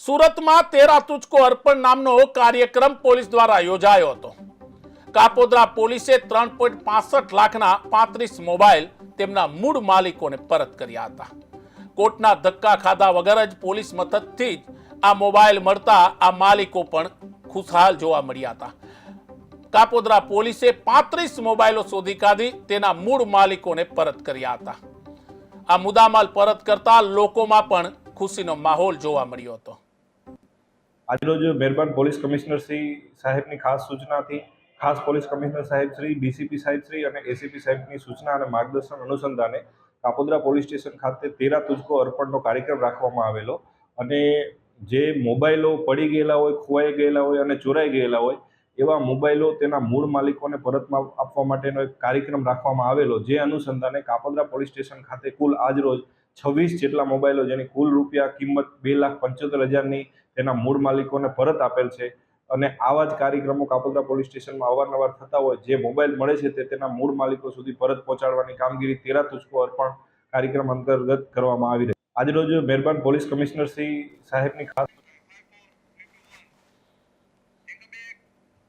સુરતમાં તેરા તુજકો અર્પણ નામનો કાર્યક્રમ પોલીસ દ્વારા યોજાયો હતો। કાપોદ્રા પોલીસે 3.65 લાખના 35 મોબાઈલ તેમના મૂળ માલિકોને પરત કર્યા હતા। કોર્ટના ધક્કા ખાધા વગર જ પોલીસ મથકથી જ આ મોબાઈલ મળતા આ માલિકો પણ ખુશહાલ જોવા મળ્યા હતા। કાપોદ્રા પોલીસે 35 મોબાઈલો શોધી કાઢી તેના મૂળ માલિકોને પરત કર્યા હતા। આ મુદ્દામાલ પરત કરતા લોકોમાં પણ ખુશીનો માહોલ જોવા મળ્યો હતો। આજરોજ મહેરબાન પોલીસ કમિશનર શ્રી સાહેબની ખાસ સૂચનાથી ખાસ પોલીસ કમિશનર સાહેબ શ્રી, ડીસીપી સાહેબ શ્રી અને એસીપી સાહેબની સૂચના અને માર્ગદર્શન અનુસંધાને કાપોદ્રા પોલીસ સ્ટેશન ખાતે તેરા તુજકો અર્પણનો કાર્યક્રમ રાખવામાં આવેલો અને જે મોબાઈલો પડી ગયેલા હોય, ખોવાઈ ગયેલા હોય અને ચોરાઈ ગયેલા હોય એવા મોબાઈલો તેના મૂળ માલિકોને પરત આપવા માટેનો એક કાર્યક્રમ રાખવામાં આવેલો, જે અનુસંધાને કાપોદ્રા પોલીસ સ્ટેશન ખાતે કુલ આજરોજ 26 જેટલા મોબાઈલો જેની કુલ રૂપિયા કિંમત 2,75,000ની તેના મૂળ માલિકોને પરત આપેલ છે। અને આવા જ કાર્યક્રમો કાપોદ્રા પોલીસ સ્ટેશનમાં અવારનવાર થતા હોય, જે મોબાઈલ મળે છે તે તેના મૂળ માલિકો સુધી પરત પહોંચાડવાની કામગીરી તેરા તુજકો અર્પણ કાર્યક્રમ અંતર્ગત કરવામાં આવી રહી। આજરોજ મહેરબાન પોલીસ કમિશનર શ્રી સાહેબની ખાસ